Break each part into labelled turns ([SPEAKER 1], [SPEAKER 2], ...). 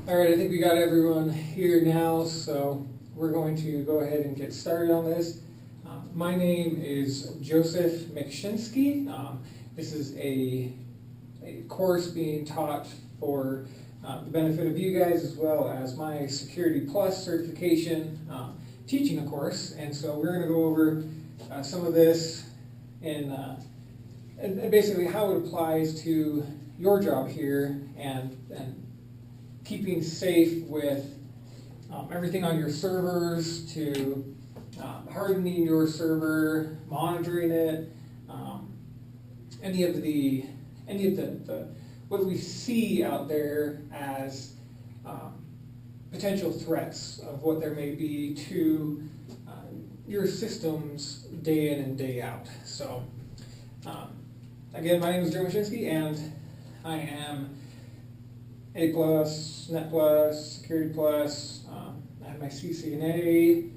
[SPEAKER 1] All right, I think we got everyone here now, so we're going to go ahead and get started on this. My name is Joseph McShinsky. This is a course being taught for the benefit of you guys, as well as my Security Plus certification, teaching a course. And so we're going to go over some of this and basically how it applies to your job here and keeping safe with everything on your servers, to hardening your server, monitoring it, any of the what we see out there as potential threats of what there may be to your systems day in and day out. So again, my name is Joe McShinsky, and I am A+, Net Plus, Security Plus. I have my CCNA,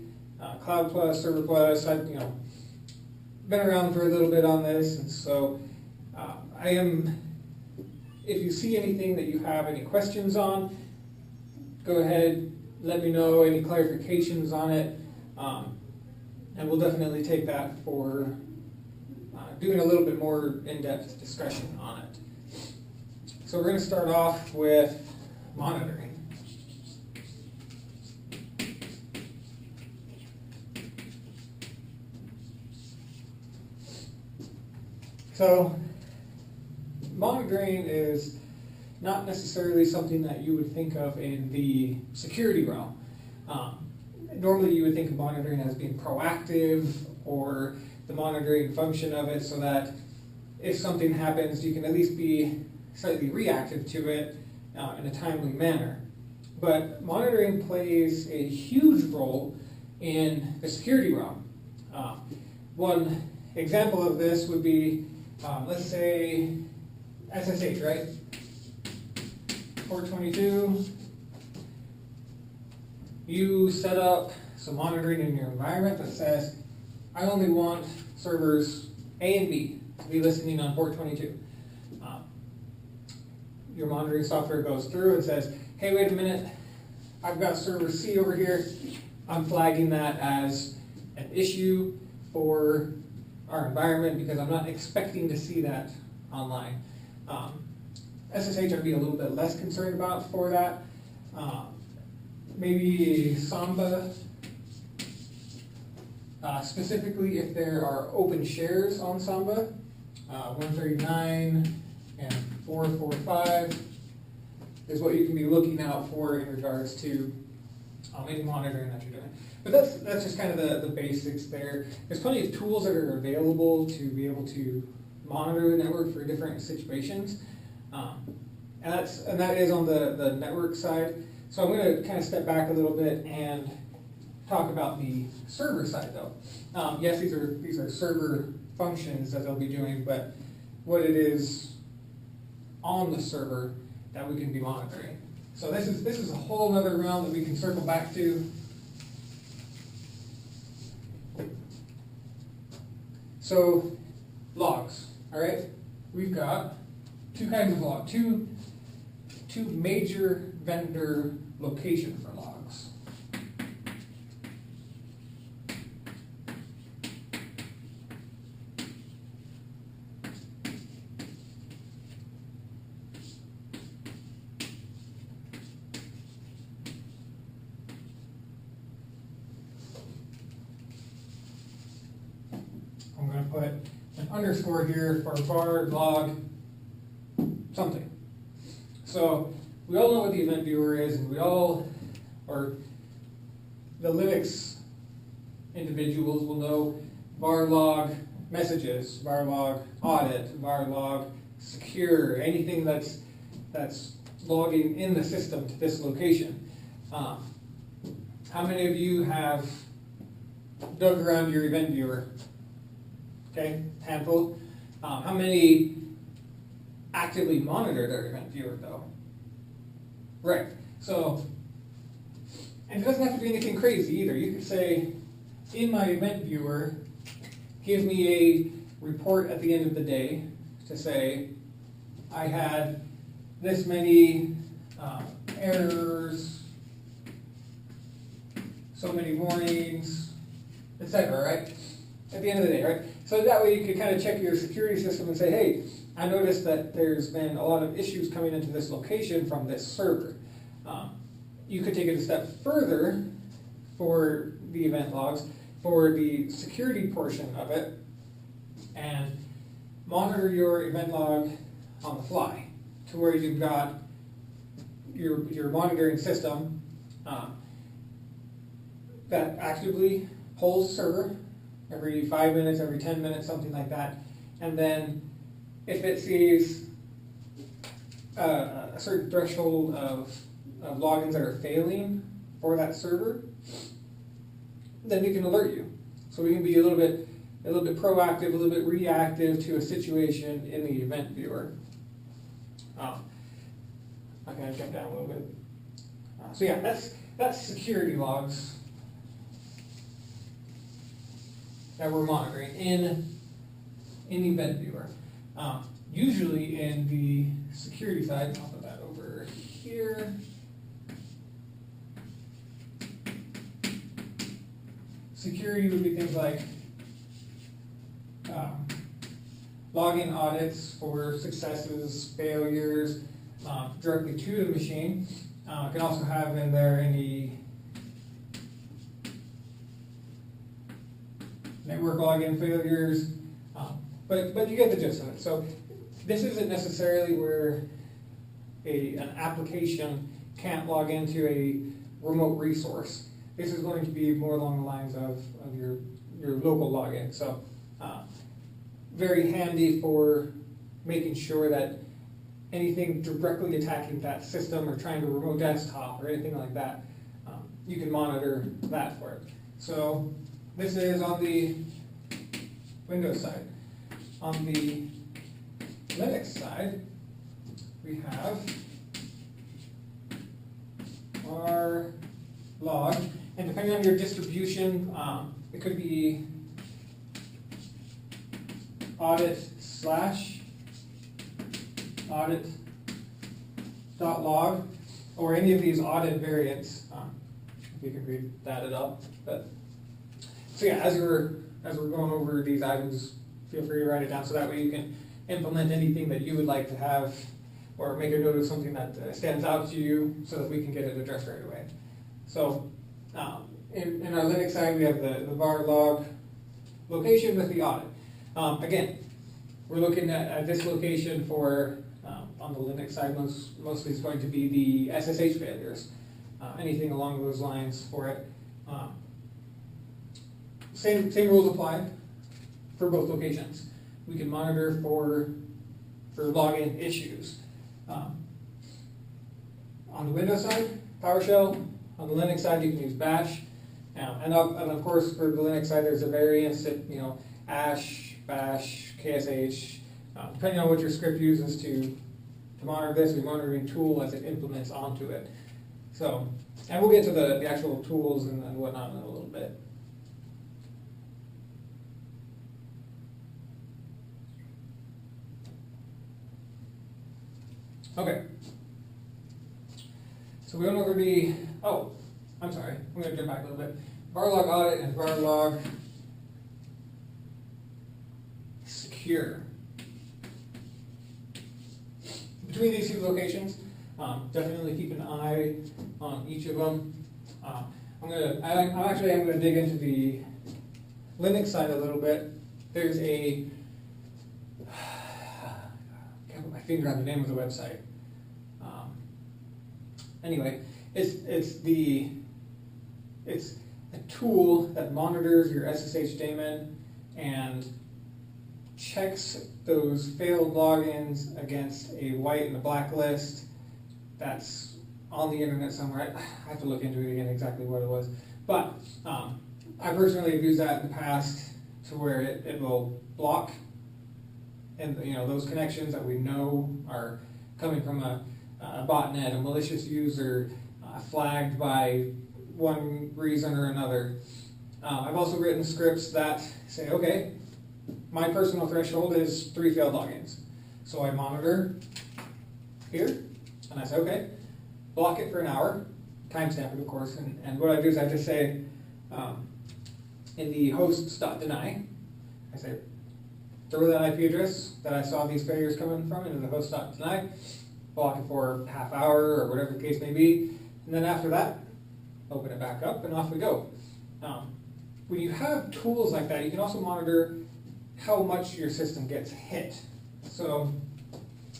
[SPEAKER 1] Cloud Plus, Server Plus. I've been around for a little bit on this, and so I am. If you see anything that you have any questions on, go ahead, let me know any clarifications on it, and we'll definitely take that for doing a little bit more in-depth discussion on it. So we're going to start off with monitoring. So monitoring is not necessarily something that you would think of in the security realm. Normally you would think of monitoring as being proactive, or the monitoring function of it so that if something happens, you can at least be slightly reactive to it in a timely manner. But monitoring plays a huge role in the security realm. One example of this would be, let's say, SSH, right? 422. You set up some monitoring in your environment that says, I only want servers A and B to be listening on 422. Your monitoring software goes through and says, hey, wait a minute, I've got server C over here. I'm flagging that as an issue for our environment because I'm not expecting to see that online. SSH I'd be a little bit less concerned about for that. Maybe Samba, specifically if there are open shares on Samba, 139 and 445 is what you can be looking out for in regards to any monitoring that you're doing. But that's just kind of the basics there. There's plenty of tools that are available to be able to monitor the network for different situations. And that is on the network side. So I'm going to kind of step back a little bit and talk about the server side, though. Yes, these are server functions that they'll be doing, but what it is on the server that we can be monitoring. So this is a whole other realm that we can circle back to. So logs, all right? We've got two kinds of logs, two major vendor locations for logs. I'm going to put an underscore here for var log something. So we all know what the event viewer is, and we all, or the Linux individuals will know var log messages, var log audit, var log secure, anything that's logging in the system to this location. How many of you have dug around your event viewer? Okay, handful. How many actively monitor their event viewer, though? Right. So, and it doesn't have to be anything crazy either. You could say, in my event viewer, give me a report at the end of the day to say, I had this many errors, so many warnings, etc., right? At the end of the day, right? So that way you can kind of check your security system and say, hey, I noticed that there's been a lot of issues coming into this location from this server. You could take it a step further for the event logs, for the security portion of it, and monitor your event log on the fly to where you've got your monitoring system that actively polls the server every 5 minutes, every 10 minutes, something like that. And then if it sees a certain threshold of logins that are failing for that server, then we can alert you. So we can be a little bit proactive, a little bit reactive to a situation in the event viewer. I'm going to jump down a little bit. So yeah, that's security logs that we're monitoring in event viewer. Usually in the security side, I'll put that over here. Security would be things like logging audits for successes, failures, directly to the machine. You can also have in there any network login failures, but you get the gist of it. So this isn't necessarily where an application can't log into a remote resource. This is going to be more along the lines of your local login. So very handy for making sure that anything directly attacking that system or trying to remote desktop or anything like that, you can monitor that for it. So this is on the Windows side. On the Linux side, we have our log, and depending on your distribution, it could be audit/audit.log, or any of these audit variants. If you can read that up. So yeah, as we're going over these items, feel free to write it down so that way you can implement anything that you would like to have, or make a note of something that stands out to you so that we can get it addressed right away. So in our Linux side, we have the var log location with the audit. Again, we're looking at this location for, on the Linux side, mostly it's going to be the SSH failures, anything along those lines for it. Same rules apply for both locations. We can monitor for login issues. On the Windows side, PowerShell. On the Linux side, you can use Bash. And of course, for the Linux side, there's a variance that, Ash, Bash, KSH, depending on what your script uses to monitor this, the monitoring tool as it implements onto it. So, and we'll get to the actual tools and whatnot in a little bit. Okay. So we went over the, I'm sorry, I'm going to jump back a little bit. Var log audit and var log secure. Between these two locations, definitely keep an eye on each of them. I'm going to dig into the Linux side a little bit. There's a, I can't put my finger on the name of the website. Anyway, it's a tool that monitors your SSH daemon and checks those failed logins against a white and a black list that's on the internet somewhere. I have to look into it again exactly what it was. But I personally have used that in the past to where it will block and those connections that we know are coming from a botnet, a malicious user, flagged by one reason or another. I've also written scripts that say, okay, my personal threshold is 3 failed logins. So I monitor here, and I say, okay, block it for an hour, timestamp it of course, and what I do is I just say in the host.deny, I say throw that IP address that I saw these failures coming from into the host.deny, block it for a half hour or whatever the case may be, and then after that, open it back up and off we go. When you have tools like that, you can also monitor how much your system gets hit. So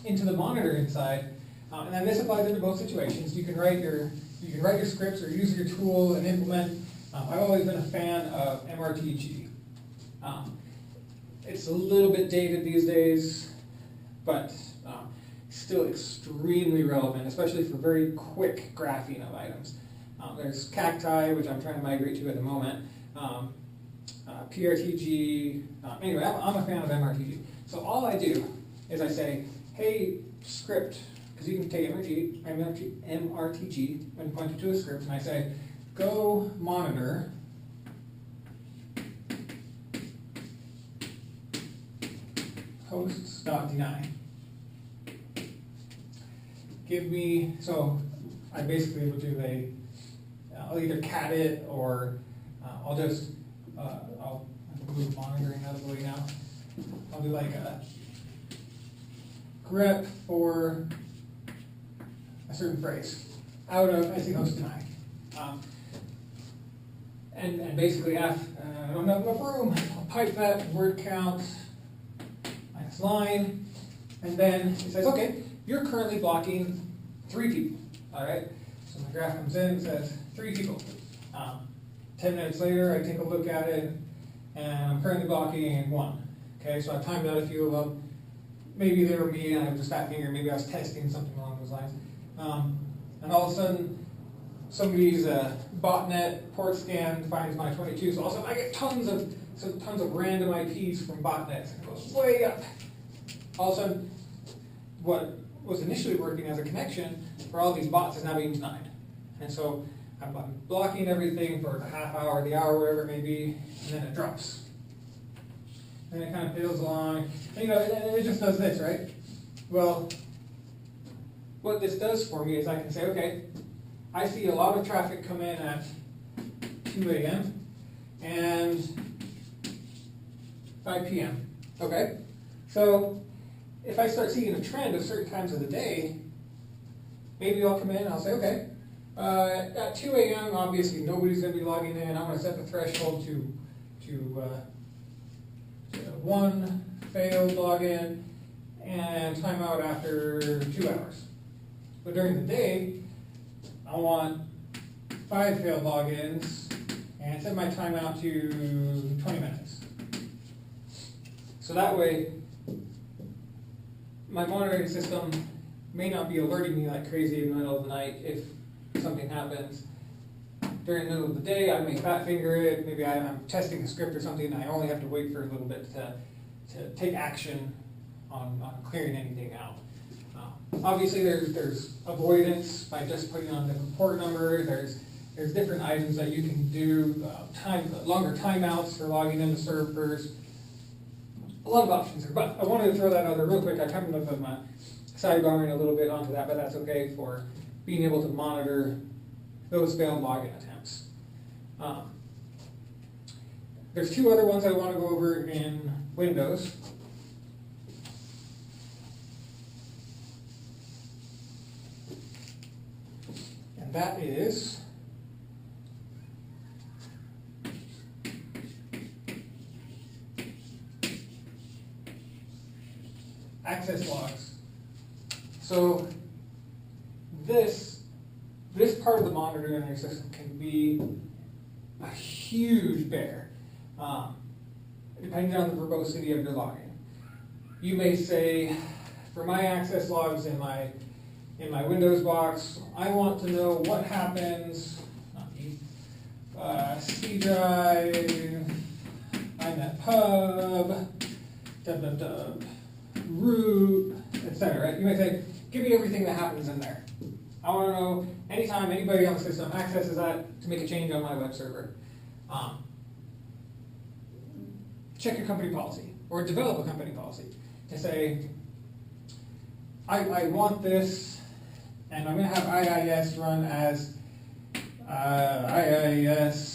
[SPEAKER 1] into the monitoring side, and then this applies into both situations. You can write your scripts or use your tool and implement. I've always been a fan of MRTG. It's a little bit dated these days, but still extremely relevant, especially for very quick graphing of items. There's Cacti, which I'm trying to migrate to at the moment. PRTG. Anyway, I'm a fan of MRTG. So all I do is I say, hey, script, because you can take MRTG and point it to a script, and I say, go monitor hosts.deny. Give me, so I basically will do I'll either cat it or I'll just, I'll move monitoring out of the way now. I'll do like a grep for a certain phrase out of host.deny. And basically, I don't have enough room, I'll pipe that word count minus line, and then it says, okay, you're currently blocking 3 people, all right? So my graph comes in, it says 3 people. 10 minutes later, I take a look at it, and I'm currently blocking 1. Okay, so I've timed out a few of them. Maybe they were me, and I was just fat finger, maybe I was testing something along those lines. And all of a sudden, somebody's botnet port scan finds my 22, so all of a sudden I get tons of random IPs from botnets, and it goes way up. All of a sudden, what was initially working as a connection for all these bots is now being denied. And so I'm blocking everything for the half hour, the hour, whatever it may be, and then it drops. And it kind of builds along, and, and it just does this, right? Well, what this does for me is I can say, okay, I see a lot of traffic come in at 2 a.m. and 5 p.m. Okay? So if I start seeing a trend of certain times of the day, maybe I'll come in and I'll say, okay, at 2 a.m. obviously nobody's going to be logging in. I'm going to set the threshold to 1 failed login and timeout after 2 hours. But during the day, I want 5 failed logins and set my timeout to 20 minutes. So that way, my monitoring system may not be alerting me like crazy in the middle of the night if something happens. During the middle of the day, I may fat finger it, maybe I'm testing a script or something, and I only have to wait for a little bit to take action on clearing anything out. Obviously, there's avoidance by just putting on the port number. There's different items that you can do, longer timeouts for logging into servers. A lot of options there, but I wanted to throw that out there real quick. I kind of am sidebarring a little bit onto that, but that's okay for being able to monitor those failed login attempts. There's 2 other ones I want to go over in Windows. And that is access logs. So this part of the monitoring in your system can be a huge bear, depending on the verbosity of your login. You may say, for my access logs in my Windows box, I want to know what happens, C drive, INET pub, www, root, etc. Right? You may say, give me everything that happens in there. I want to know anytime anybody on the system accesses that to make a change on my web server. Check your company policy or develop a company policy to say, I want this And I'm going to have IIS run as IIS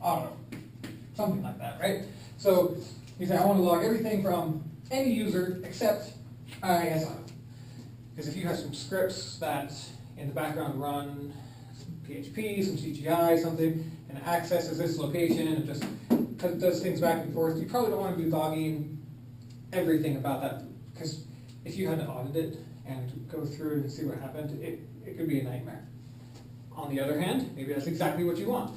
[SPEAKER 1] auto, something like that, right? So you say, I want to log everything from any user except IIS auto. Because if you have some scripts that in the background run some PHP, some CGI, something, and it accesses this location and just does things back and forth, you probably don't want to be logging everything about that. Because if you had to audit it and go through and see what happened, it could be a nightmare. On the other hand, maybe that's exactly what you want.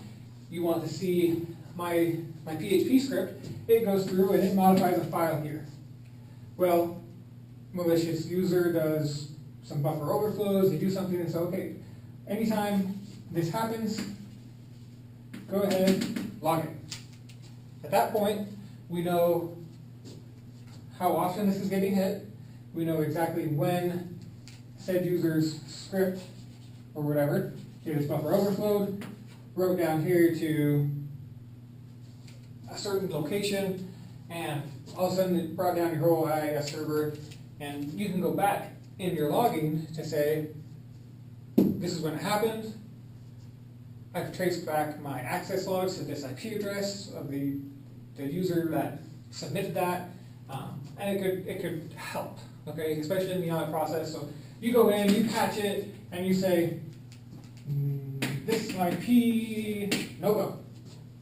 [SPEAKER 1] You want to see my PHP script, it goes through and it modifies a file here. Well, malicious user does some buffer overflows, they do something and say, okay, anytime this happens, go ahead, log it. At that point, we know how often this is getting hit, we know exactly when said user's script or whatever did its buffer overflowed, wrote down here to a certain location, and all of a sudden it brought down your whole IIS server, and you can go back in your logging to say, this is when it happened. I can trace back my access logs to this IP address of the user that submitted that, and it could help, okay, especially in the audit process. So you go in, you catch it, and you say, this IP, no go,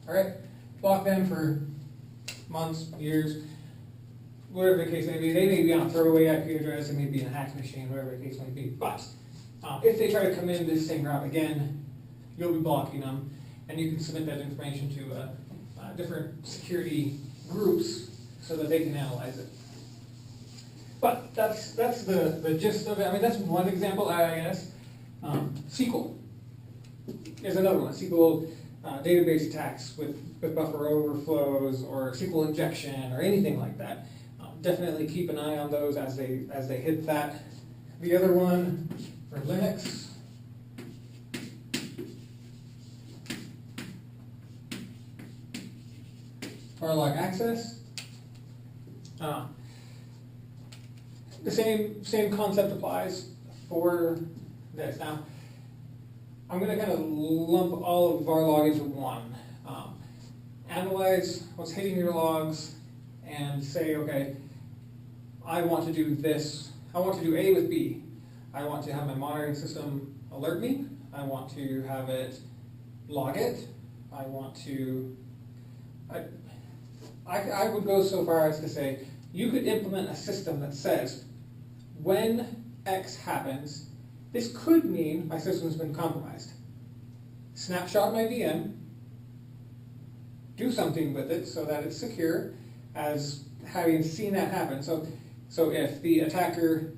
[SPEAKER 1] all right? Block them for months, years, whatever the case may be. They may be on a throwaway IP address, it may be in a hacked machine, whatever the case may be. But if they try to come in this same route again, you'll be blocking them, and you can submit that information to different security groups so that they can analyze it. But that's the gist of it. I mean, that's one example, IIS. SQL is another one. SQL database attacks with buffer overflows or SQL injection or anything like that. Definitely keep an eye on those as they hit that. The other one for Linux, log access. The same concept applies for this. Now, I'm going to kind of lump all of our log into one. Analyze what's hitting your logs and say, okay, I want to do this. I want to do A with B. I want to have my monitoring system alert me. I want to have it log it. I want to, I would go so far as to say, you could implement a system that says, when X happens, this could mean my system's been compromised. Snapshot my VM, do something with it so that it's secure as having seen that happen. So if the attacker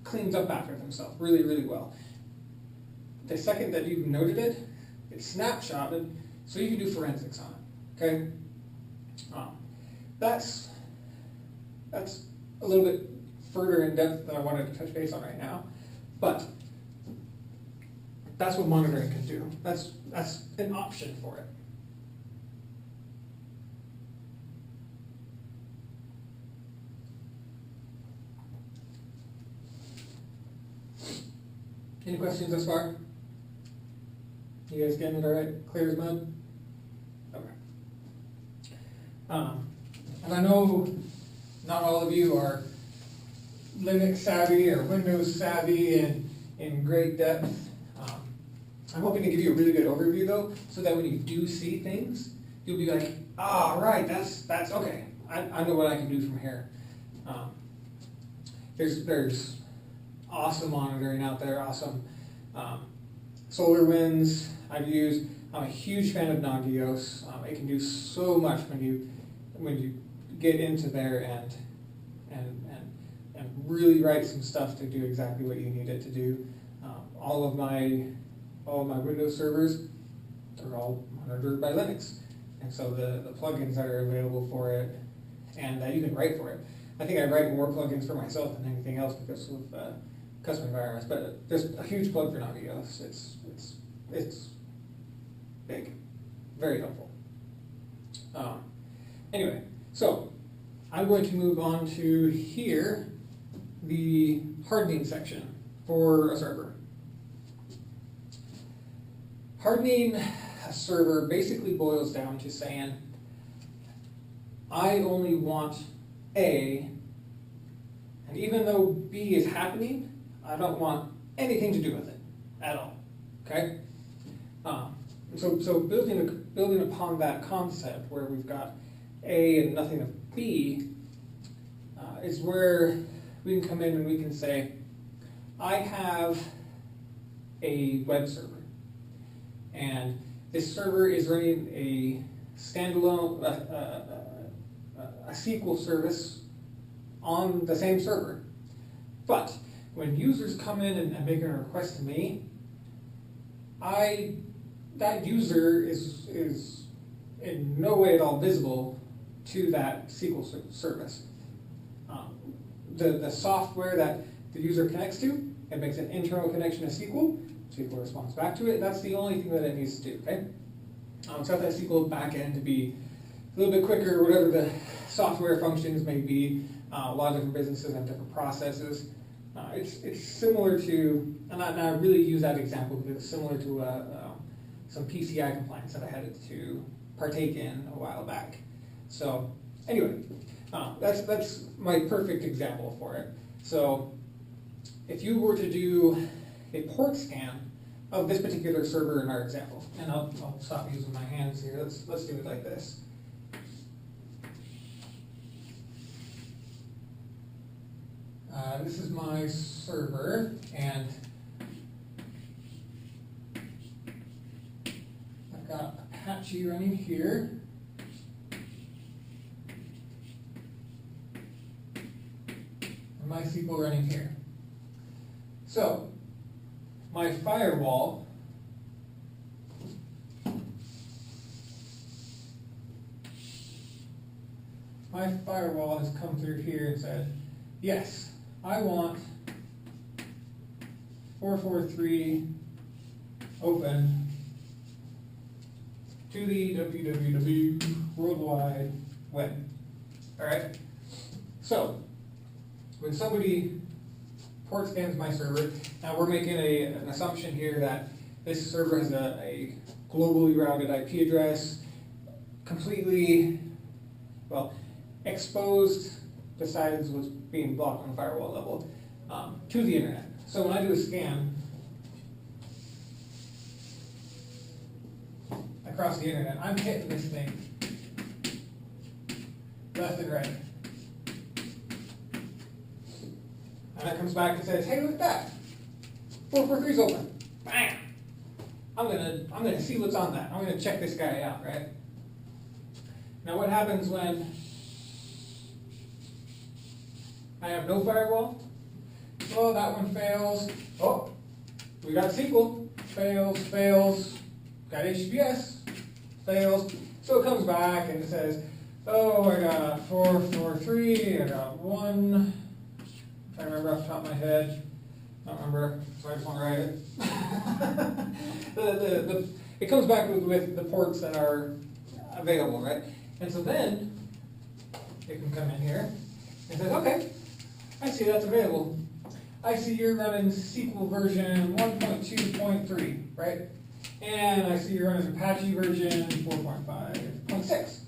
[SPEAKER 1] cleans up after themselves really, really well, the second that you've noted it, it's snapshotted so you can do forensics on it, okay? That's a little bit further in depth than I wanted to touch base on right now, but that's what monitoring can do. That's an option for it. Any questions thus far? You guys getting it all right? Clear as mud? Okay. And I know not all of you are Linux savvy or Windows savvy in great depth. I'm hoping to give you a really good overview though, so that when you do see things, you'll be like, ah, right, that's okay. I know what I can do from here. There's awesome monitoring out there, awesome SolarWinds I've used. I'm a huge fan of Nagios. It can do so much when you get into there and really write some stuff to do exactly what you need it to do. All of my Windows servers are all monitored by Linux, and so the plugins that are available for it, and you can write for it. I think I write more plugins for myself than anything else because of custom environments, but there's a huge plug for Nagios. It's big, very helpful. Anyway, so I'm going to move on to here. the hardening section for a server. Hardening a server basically boils down to saying, I only want A, and even though B is happening, I don't want anything to do with it at all. Okay? So building upon that concept where we've got A and nothing of B is where we can come in and we can say, I have a web server, and this server is running a standalone, a SQL service on the same server. But when users come in and make a request to me, that user is in no way at all visible to that SQL service. The software that the user connects to, it makes an internal connection to SQL. SQL responds back to it. That's the only thing that it needs to do. Okay. It's got that SQL backend to be a little bit quicker, whatever the software functions may be. A lot of different businesses have different processes. It's similar to, and I really use that example because it's similar to some PCI compliance that I had to partake in a while back. So anyway, that's my perfect example for it. So if you were to do a port scan of this particular server in our example, and I'll stop using my hands here. Let's do it like this. This is my server, and I've got Apache running here. And MySQL running here. So, my firewall has come through here and said, yes, I want 443 open to the www World Wide Web. All right. So when somebody port scans my server, now we're making an assumption here that this server has a globally routed IP address, completely, well, exposed besides what's being blocked on the firewall level to the internet. So when I do a scan across the internet, I'm hitting this thing left and right. And it comes back and says, hey, look at that. 443's open. Bam! I'm gonna see what's on that. I'm gonna check this guy out, right? Now what happens when I have no firewall? Oh, that one fails. Oh, we got SQL. Fails. Got HTTPS. Fails. So it comes back and it says, oh, I got 443. I got 1. If I remember off the top of my head. I don't remember, so I just want to write it. It comes back with the ports that are available, right? And so then it can come in here and says, okay, I see that's available. I see you're running SQL version 1.2.3, right? And I see you're running Apache version 4.5.6.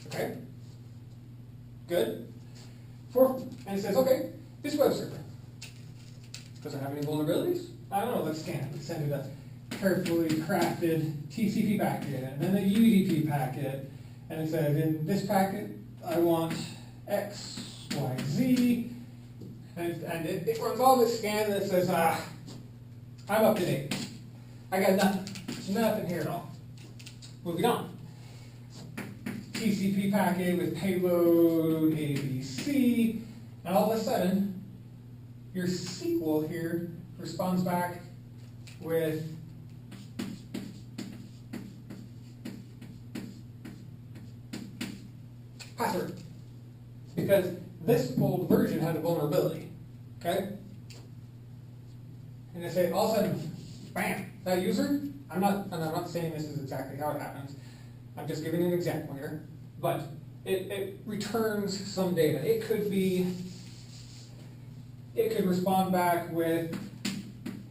[SPEAKER 1] Okay? Good. And it says, okay, this web server, does it have any vulnerabilities? I don't know, let's scan it. Let's send it a carefully crafted TCP packet and then a UDP packet. And it says, in this packet, I want X, Y, Z. And it runs all this scan and it says, I'm up to date. I got nothing here at all. Moving on. TCP packet with payload ABC, and all of a sudden, your SQL here responds back with password. Because this old version had a vulnerability, okay? And they say, all of a sudden, bam, that user, I'm not saying this is exactly how it happens. I'm just giving an example here. But it returns some data. It could be it could respond back with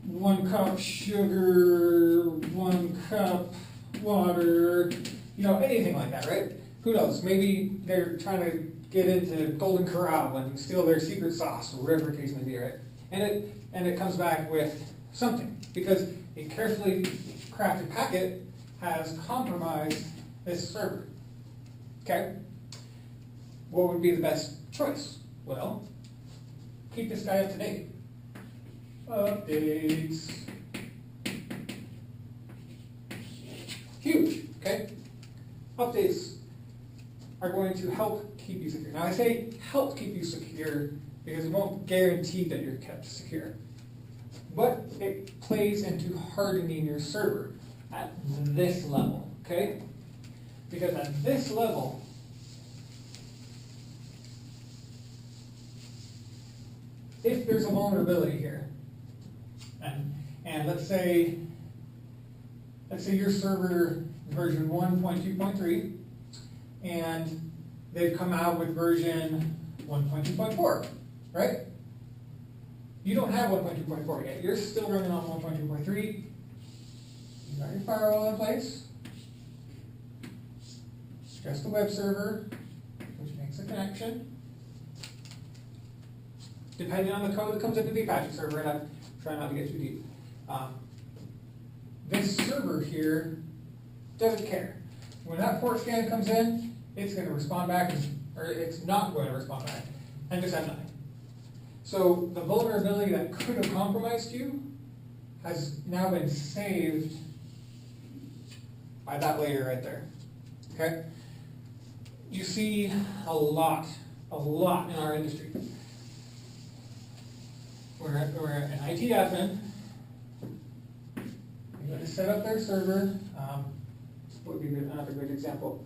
[SPEAKER 1] 1 cup sugar, 1 cup water, anything like that, right? Who knows? Maybe they're trying to get into Golden Corral and steal their secret sauce, or whatever the case may be, right? And it comes back with something, because a carefully crafted packet has compromised this server. Okay? What would be the best choice? Well, keep this guy up to date. Updates. Huge, okay? Updates are going to help keep you secure. Now I say help keep you secure because it won't guarantee that you're kept secure. But it plays into hardening your server at this level, okay? Because at this level, if there's a vulnerability here, and let's say your server version 1.2.3, and they've come out with version 1.2.4, right? You don't have 1.2.4 yet. You're still running on 1.2.3. You got your firewall in place. Just the web server, which makes a connection. Depending on the code that comes into the Apache server, and I'm trying not to get too deep. This server here doesn't care. When that port scan comes in, it's going to respond back, or it's not going to respond back, and just have nothing. So the vulnerability that could have compromised you has now been saved by that layer right there. Okay? You see a lot in our industry. We're an IT admin. You're going to set up their server. What would be another good example?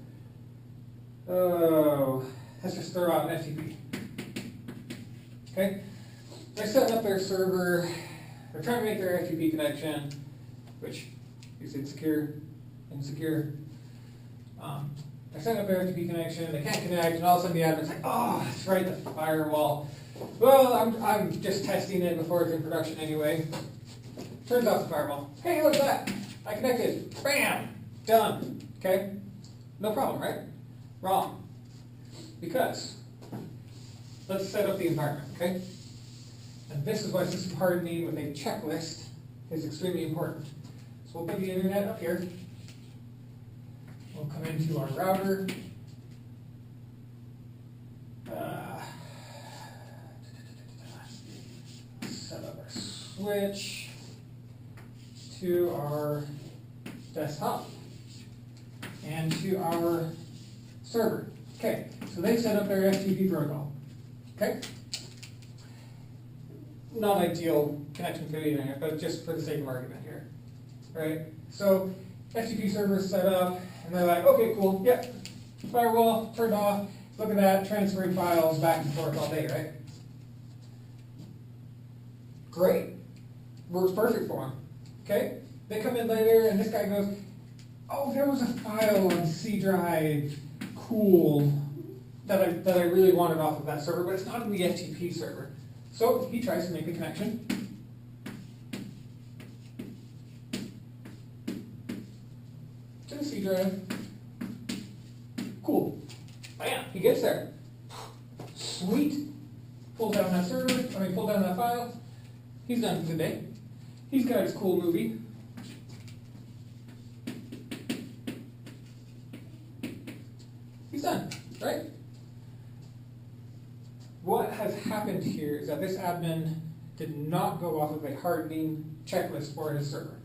[SPEAKER 1] Oh, let's just throw out an FTP. Okay? They're setting up their server. They're trying to make their FTP connection, which is insecure. They're setting up their FTP connection. They can't connect, and all of a sudden the admin's like, "Oh, that's right, the firewall. Well, I'm just testing it before it's in production anyway." Turns off the firewall. Hey, look at that! I connected. Bam! Done. Okay? No problem, right? Wrong. Because let's set up the environment, okay? And this is why system hardening with a checklist is extremely important. So we'll put the internet up here. We'll come into our router. Set up our switch to our desktop and to our server. Okay, so they set up their FTP protocol. Okay? Not ideal connection to the internet, but just for the sake of argument here. Right? So FTP server is set up, and they're like, okay, cool, yep, firewall turned off. Look at that, transferring files back and forth all day, right? Great. Works perfect for them. Okay? They come in later, and this guy goes, oh, there was a file on C drive, cool, that I really wanted off of that server, but it's not in the FTP server. So he tries to make the connection. To the C drive. Cool. Bam, he gets there. Sweet. Pulls down that server, pulls down that file. He's done for the day. He's got his cool movie. He's done, right? What has happened here is that this admin did not go off of a hardening checklist for his server.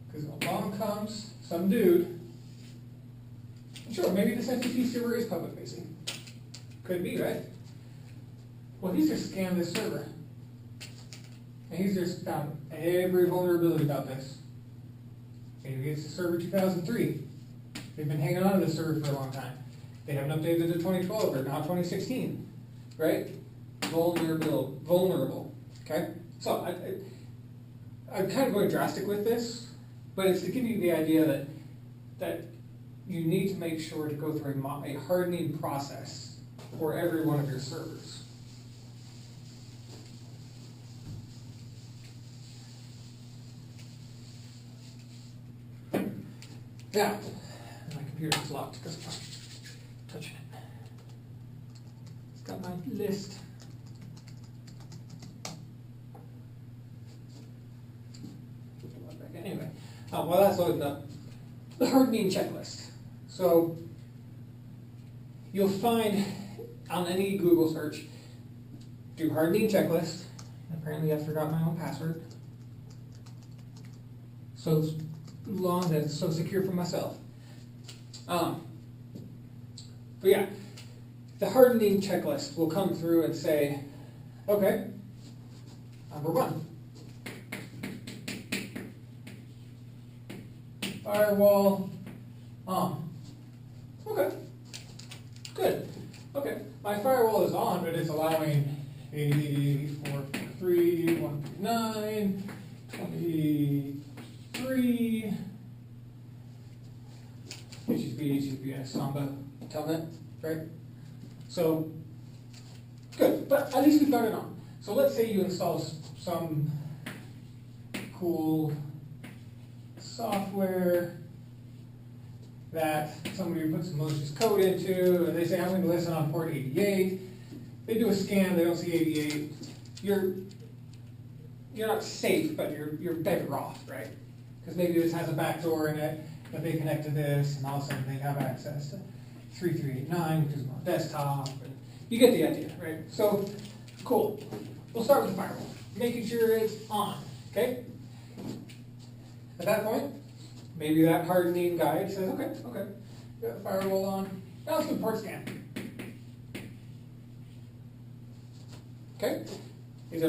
[SPEAKER 1] Because along comes some dude. Sure, maybe this FTP server is public facing. Could be, right? Well, he's just scanned this server. And he's just found every vulnerability about this. Maybe it's the server 2003. They've been hanging on to this server for a long time. They haven't updated to 2012 or now 2016, right? Vulnerable, okay? So I'm kind of going drastic with this, but it's to give you the idea that you need to make sure to go through a hardening process for every one of your servers. Now, my computer is locked because I'm touching it. It's got my list. Anyway, while that's loading up, the hardening checklist. So you'll find on any Google search, do hardening checklist. Apparently I forgot my own password. So long that it's so secure for myself. But yeah, the hardening checklist will come through and say, okay, number one, firewall on. Okay, good. Okay, my firewall is on, but it's allowing 84.3, 139, 23, HTTPS, Samba, Telnet, right? So, good, but at least we've got it on. So let's say you install some cool software that somebody puts some malicious code into, and they say, I'm going to listen on port 88. They do a scan, they don't see 88. You're not safe, but you're better off, right? Because maybe this has a backdoor in it, that they connect to this, and all of a sudden they have access to 3389, which is on desktop, and you get the idea, right? So, cool. We'll start with the firewall, making sure it's on, okay? At that point, maybe that hardening guide says, okay, got the firewall on. Now let's do a port scan. Okay? Is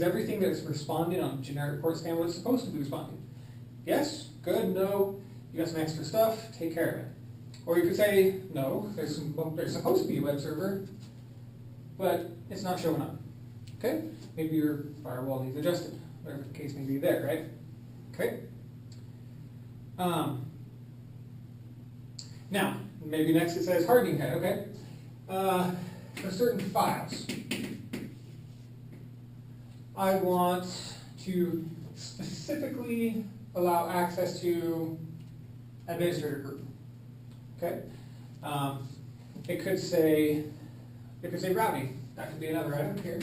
[SPEAKER 1] everything that's responding on generic port scan what it's supposed to be responding? Yes? Good? No? You got some extra stuff? Take care of it. Or you could say, no, there's supposed to be a web server, but it's not showing up. Okay? Maybe your firewall needs adjusted, whatever the case may be there, right? Okay? Now, maybe next it says hardening head, okay? For certain files, I want to specifically allow access to administrator group, okay? It could say routing. That could be another item here.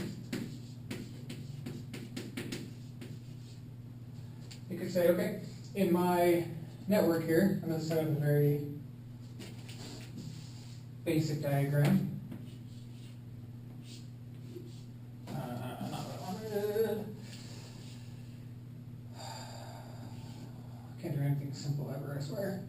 [SPEAKER 1] You could say, okay, in my network here, I'm going to set up a very basic diagram. Not what I wanted. Can't do anything simple ever, I swear.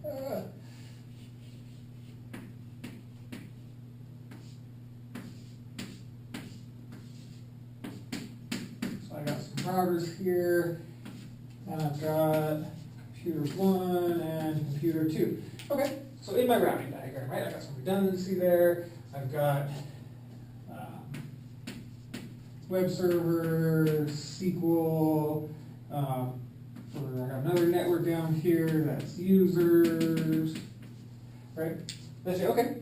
[SPEAKER 1] So I got some routers here. And I've got computer 1 and computer 2. Okay, so in my routing diagram, right, I've got some redundancy there. I've got web server, SQL, I got another network down here, that's users, right? Let's say, okay,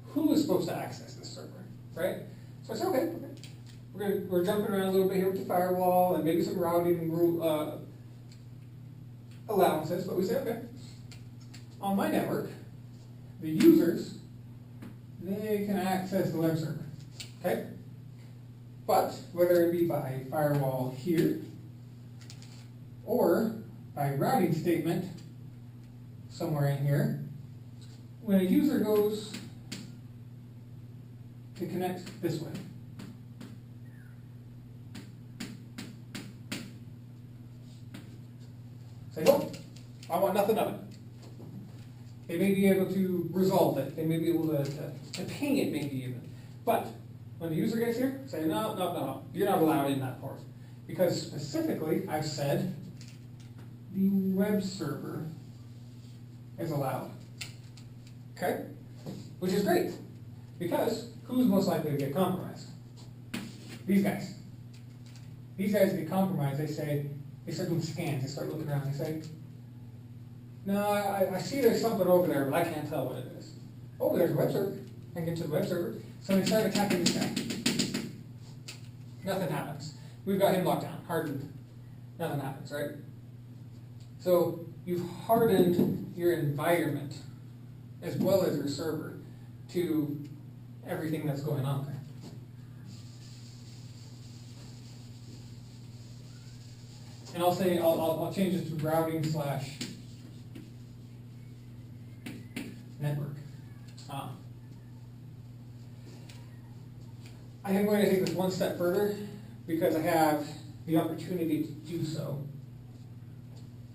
[SPEAKER 1] who is supposed to access this server, right? So I say, okay. We're jumping around a little bit here with the firewall and maybe some routing rule allowances, but we say, okay, on my network, the users, they can access the web server, okay? But whether it be by firewall here or by routing statement somewhere in here, when a user goes to connect this way, say, oh, I want nothing of it. They may be able to resolve it. They may be able to ping it maybe even. But when the user gets here, say, no, you're not allowed in that port. Because specifically, I've said the web server is allowed. Okay? Which is great. Because who's most likely to get compromised? These guys. These guys get compromised, they start doing scans, they start looking around, they say, no, I see there's something over there, but I can't tell what it is. Oh, there's a web server. I can get to the web server. So they start attacking this guy. Nothing happens. We've got him locked down, hardened. Nothing happens, right? So you've hardened your environment as well as your server to everything that's going on there. And I'll say, I'll change it to routing / network. I am going to take this one step further because I have the opportunity to do so.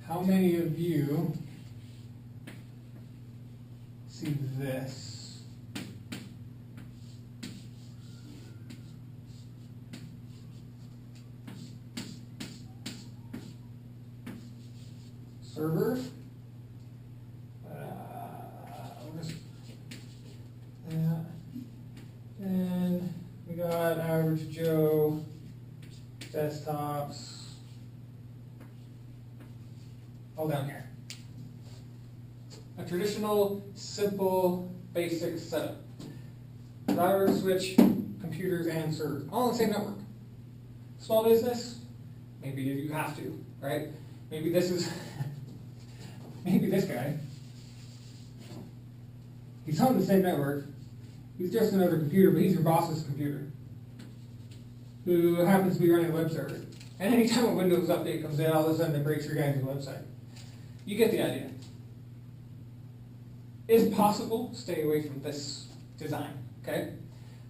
[SPEAKER 1] How many of you see this? Server. And we got average Joe desktops all down here. A traditional, simple, basic setup. Router, switch, computers, and server, all on the same network. Small business, maybe you have to, right? Maybe this is, maybe this guy, he's on the same network, he's just another computer, but he's your boss's computer, who happens to be running a web server. And anytime a Windows update comes in, all of a sudden it breaks your guys' website. You get the idea. It's possible, stay away from this design, okay?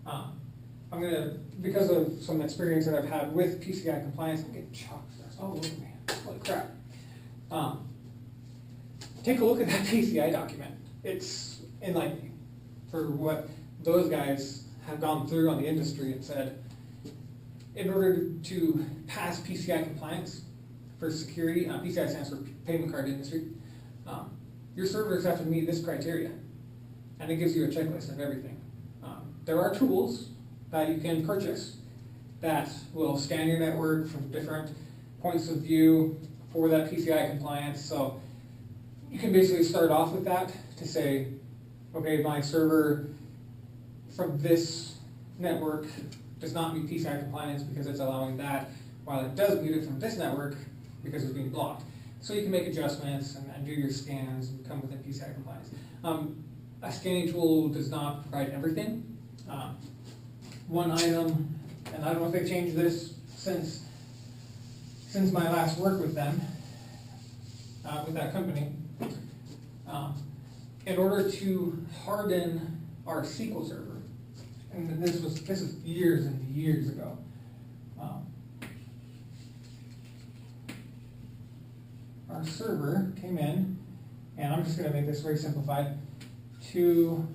[SPEAKER 1] I'm gonna, because of some experience that I've had with PCI compliance, I'm getting chalk stars all over me. Holy crap. Take a look at that PCI document. It's enlightening for what those guys have gone through on the industry and said, in order to pass PCI compliance for security, PCI stands for payment card industry, your servers have to meet this criteria. And it gives you a checklist of everything. There are tools that you can purchase that will scan your network from different points of view for that PCI compliance. So you can basically start off with that to say, okay, my server from this network does not meet PCI compliance because it's allowing that, while it does meet it from this network because it's being blocked. So you can make adjustments and do your scans and come within PCI compliance. A scanning tool does not provide everything. One item, and I don't know if they've changed this since my last work with them, with that company. In order to harden our SQL server, and this is years and years ago. Our server came in, and I'm just going to make this very simplified, to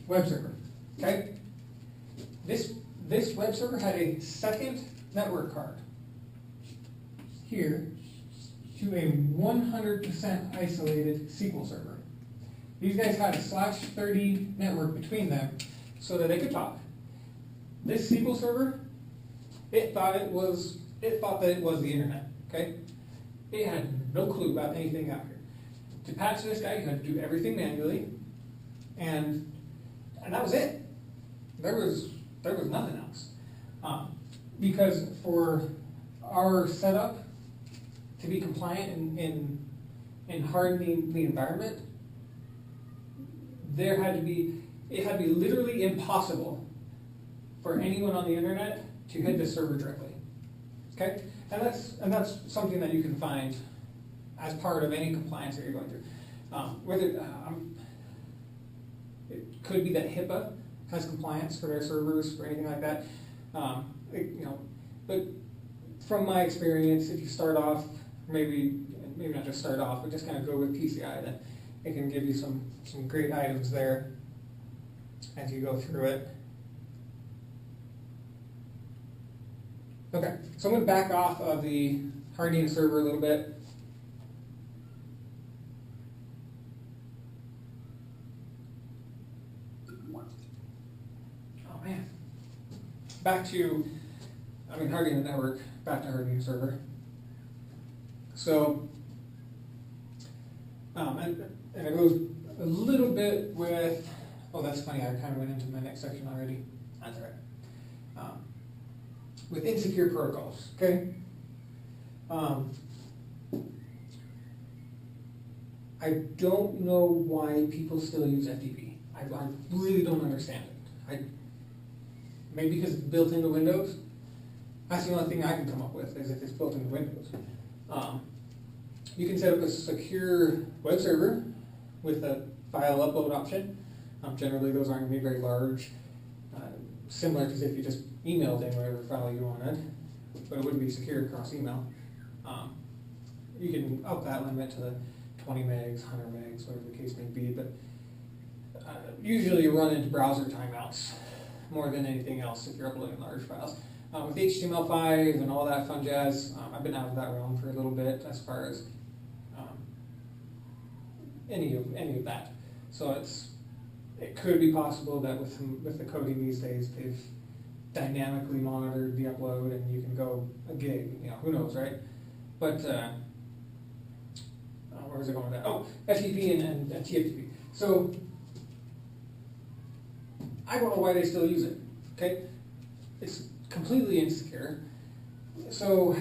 [SPEAKER 1] web server, okay? This web server had a second network card here to a 100% isolated SQL server. These guys had a /30 network between them so that they could talk. This SQL server, it thought that it was the internet, okay? It had no clue about anything out here. To patch this guy, you had to do everything manually, and that was it. There was nothing else. Because for our setup to be compliant in hardening the environment, it had to be literally impossible for anyone on the internet to hit the server directly. Okay? And that's something that you can find as part of any compliance that you're going through. It could be that HIPAA has compliance for their servers or anything like that. But from my experience, if you start off, maybe not just start off, but just kind of go with PCI, then it can give you some great items there as you go through it. Okay, so I'm going to back off of the hardening server a little bit. Oh man. Back to, hardening the network, back to hardening the server. So, and it goes a little bit with, oh that's funny, I kind of went into my next section already. That's all right. With insecure protocols, okay? I don't know why people still use FTP. I really don't understand it. Maybe because it's built into Windows. That's the only thing I can come up with, is if it's built into Windows. You can set up a secure web server with a file upload option. Generally, those aren't going to be very large, similar to if you just emailed in whatever file you wanted, but it wouldn't be secure across email. You can up that limit to 20 megs, 100 megs, whatever the case may be, but usually you run into browser timeouts more than anything else if you're uploading large files. With HTML5 and all that fun jazz, I've been out of that realm for a little bit as far as any of that. So it could be possible that with the coding these days, they've dynamically monitored the upload and you can go a gig. Who knows, right? But where was I going with that? Oh, FTP and TFTP. So I don't know why they still use it. Okay, it's completely insecure. So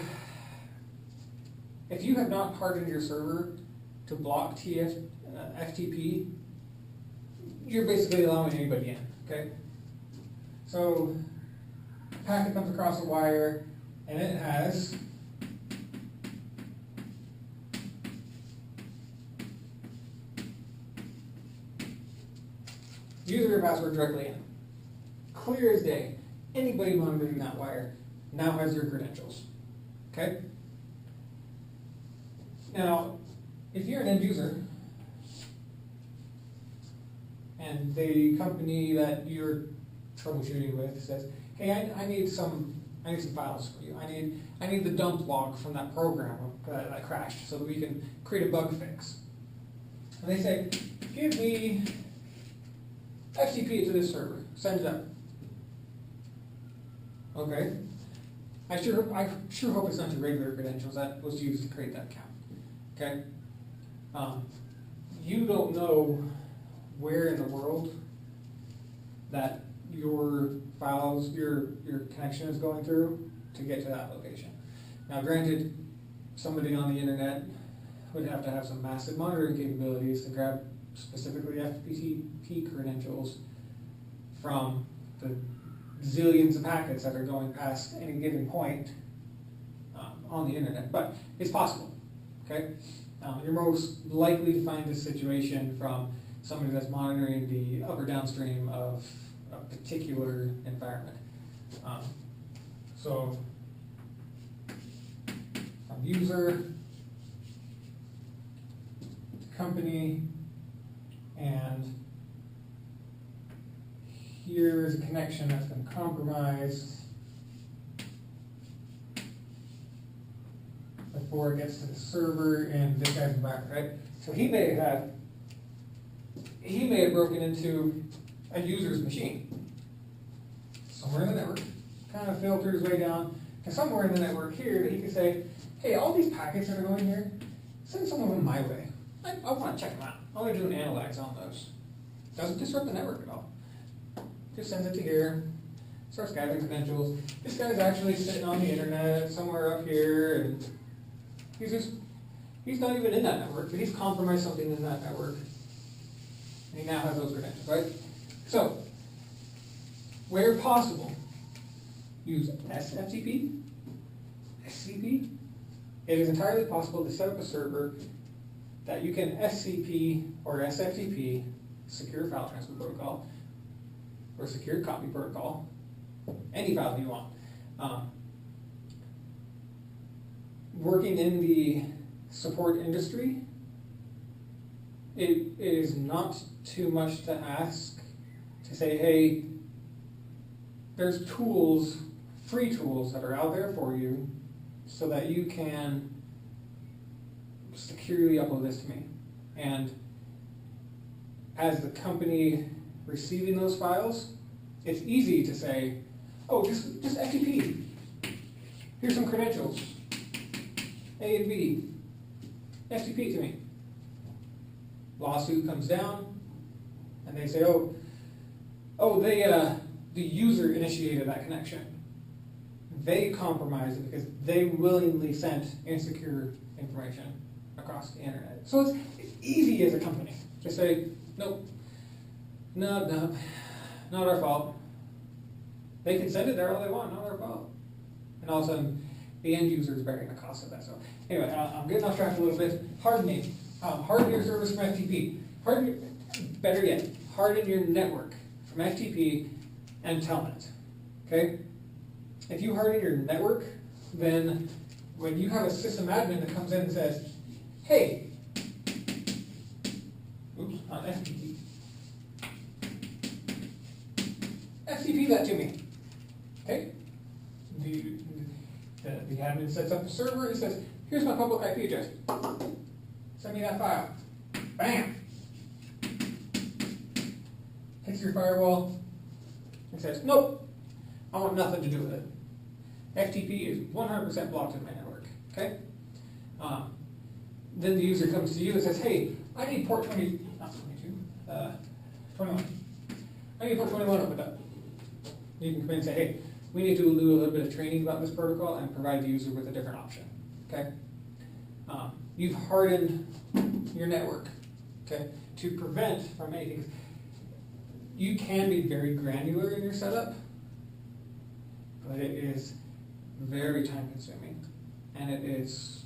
[SPEAKER 1] if you have not hardened your server to block FTP, you're basically allowing anybody in. Okay, so the packet comes across a wire and it has user password directly in. Clear as day. Anybody monitoring that wire now has your credentials. Okay? Now, if you're an end user and the company that you're troubleshooting with says, hey, I need some files for you. I need the dump log from that program that crashed so that we can create a bug fix. And they say, give me FTP to this server, send it up. Okay. I sure hope it's not your regular credentials that was used to create that account. Okay. You don't know where in the world that your files, your connection is going through to get to that location. Now, granted, somebody on the internet would have to have some massive monitoring capabilities to grab specifically FTP credentials from the zillions of packets that are going past any given point on the internet, but it's possible. Okay, you're most likely to find this situation from somebody that's monitoring the up or downstream of a particular environment. So from user to company, and here's a connection that's been compromised before it gets to the server in this guy's environment, right? So he may have broken into a user's machine somewhere in the network, kind of filters way down, and somewhere in the network here he can say, hey, all these packets that are going here, send some of them my way. I want to check them out. I want to do an analyze on those. Doesn't disrupt the network at all. Just sends it to here, starts gathering credentials. This guy's actually sitting on the internet somewhere up here, and he's not even in that network, but he's compromised something in that network. And he now has those credentials, right? So, where possible, use SFTP, SCP. It is entirely possible to set up a server that you can SCP or SFTP, secure file transfer protocol, or secure copy protocol, any file you want. Working in the support industry, it is not too much to ask to say, hey, there's tools, free tools that are out there for you so that you can securely upload this to me. And as the company receiving those files, it's easy to say, oh, just FTP. Here's some credentials. A and B. FTP to me. Lawsuit comes down, and they say, the user initiated that connection. They compromised it because they willingly sent insecure information across the internet. So easy as a company. Just say, nope, no, not our fault. They can send it there all they want, not our fault. And all of a sudden, the end user is bearing the cost of that. So anyway, I'm getting off track a little bit. Hardening. Harden your service from FTP. Better yet, harden your network from FTP and Telnet. Okay? If you harden your network, then when you have a system admin that comes in and says, hey, oops, not FTP. FTP that to me. Okay? The admin sets up a server and says, here's my public IP address. Send me that file. Bam! Hits your firewall and says, nope, I want nothing to do with it. FTP is 100% blocked in my network. Okay? Then the user comes to you and says, hey, I need port 20, not 22, 21. I need port 21 opened up. You can come in and say, hey, we need to do a little bit of training about this protocol and provide the user with a different option. Okay? You've hardened your network, okay, to prevent from anything. You can be very granular in your setup, but it is very time consuming, and it is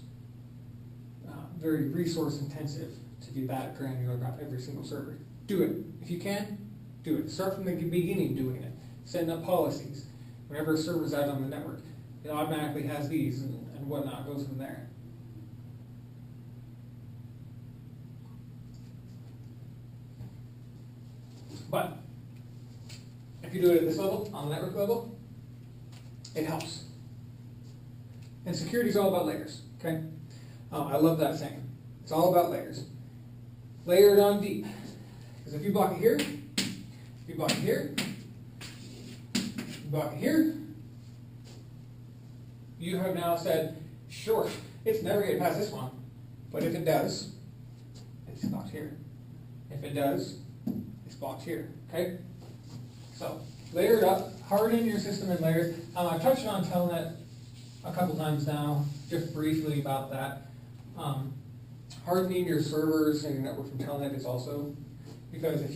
[SPEAKER 1] very resource intensive to be that granular about every single server. Do it. If you can, do it. Start from the beginning doing it. Setting up policies. Whenever a server's out on the network, it automatically has these and whatnot, goes from there. But if you do it at this level, on the network level, it helps. And security is all about layers, okay? I love that saying. It's all about layers. Layered on deep. Because if you block it here, if you block it here, you block it here, you have now said, sure, it's never going to pass this one. But if it does, it's blocked here. If it does, it's blocked here, okay? So, layer it up, harden your system in layers. I've touched on Telnet a couple times now, just briefly about that. Hardening your servers and your network from Telnet is also, because if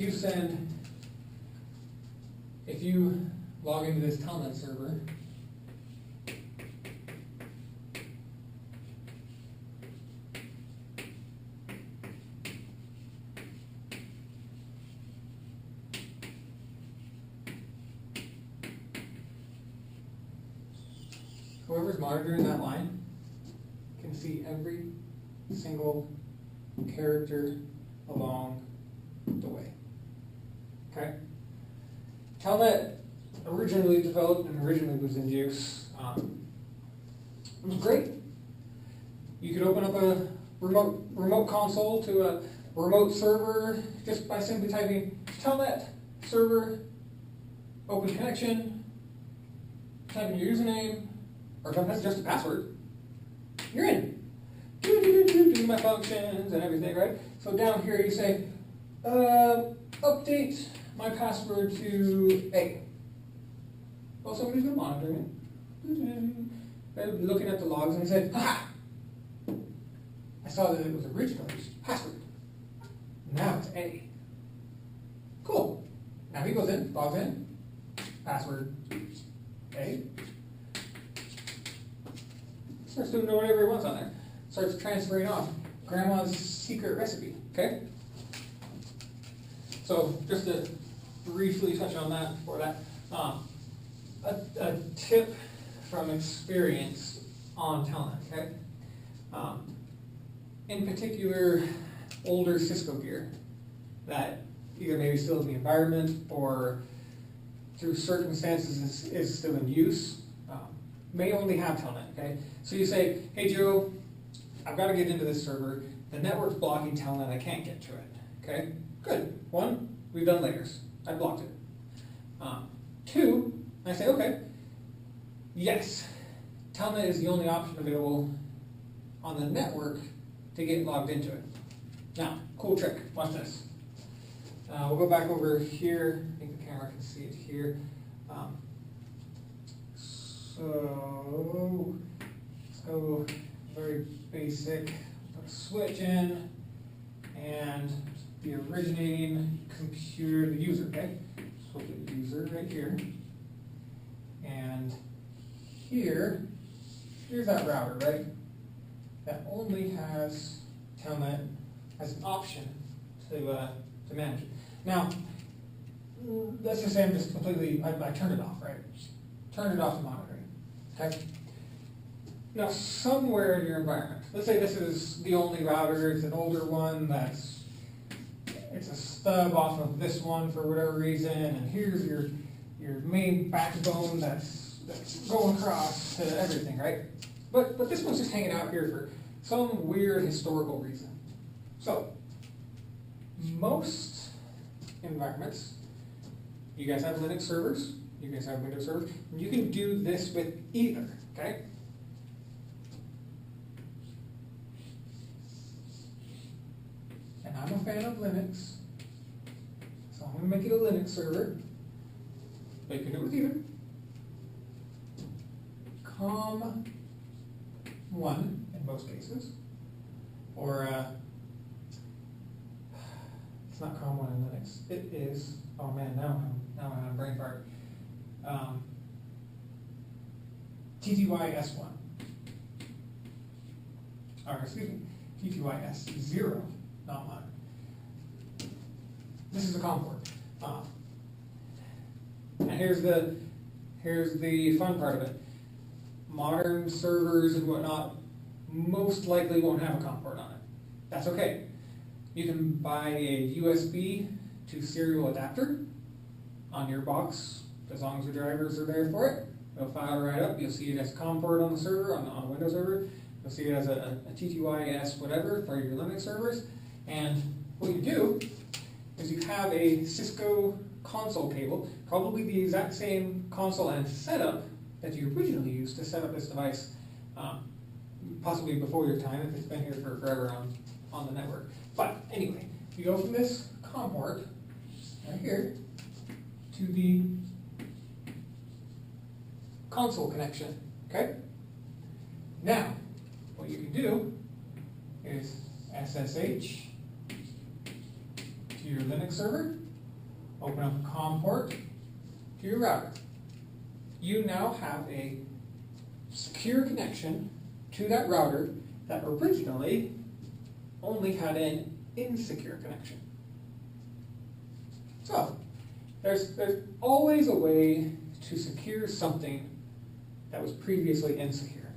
[SPEAKER 1] you log into this Telnet server, whoever's monitoring that line can see every single character along the way. Okay? Telnet originally developed and originally was in use. It was great. You could open up a remote console to a remote server just by simply typing Telnet server, open connection, typing your username, or sometimes just a password. You're in. Do my functions and everything, right? So down here you say, update my password to A. Well, somebody's been monitoring it. They're looking at the logs and said, ha! I saw that it was originally password. Now it's A. Cool. Now he goes in, logs in, password A. Starts doing whatever he wants on there. Starts transferring off grandma's secret recipe, okay? So just to briefly touch on that before that, a tip from experience on Telnet, okay? In particular, older Cisco gear that either maybe still in the environment or through circumstances is still in use, may only have Telnet, okay? So you say, hey Joe, I've got to get into this server. The network's blocking Telnet, I can't get to it, okay? Good. One, we've done layers. I blocked it. Two, I say, okay, yes, Telnet is the only option available on the network to get logged into it. Now, cool trick, watch this. We'll go back over here. I think the camera can see it here. So let's go very basic. Put a switch in, and the originating computer, the user, okay? So we'll get user right here. And here's that router, right? That only has telnet as an option to manage it. Now, let's just say I'm just completely, I turned it off, right? Turn it off to monitoring, okay? Now, somewhere in your environment, let's say this is the only router, it's an older one it's a stub off of this one for whatever reason, and here's your main backbone that's going across to everything, right? But this one's just hanging out here for some weird historical reason. So, most environments, you guys have Linux servers, you guys have Windows servers, and you can do this with either, okay? And I'm a fan of Linux, so I'm going to make it a Linux server, but you can do it with either. COM1 in most cases, or it's not COM1 in Linux. It is. Oh man, now I'm on a brain fart. TTY-S1, or excuse me, TTY-S0, not 1. This is a COM port. And here's the fun part of it. Modern servers and whatnot most likely won't have a COM port on it. That's okay. You can buy a USB to serial adapter on your box as long as the drivers are there for it. It'll fire right up. You'll see it as a COM port on the server, on a Windows server. You'll see it as a TTY-S whatever for your Linux servers. And what you do is you have a Cisco console cable, probably the exact same console and setup that you originally used to set up this device, possibly before your time if it's been here for forever on the network. But anyway, you go from this COM port right here to the console connection, okay? Now, what you can do is SSH to your Linux server, open up a COM port to your router. You now have a secure connection to that router that originally only had an insecure connection. So, there's always a way to secure something that was previously insecure.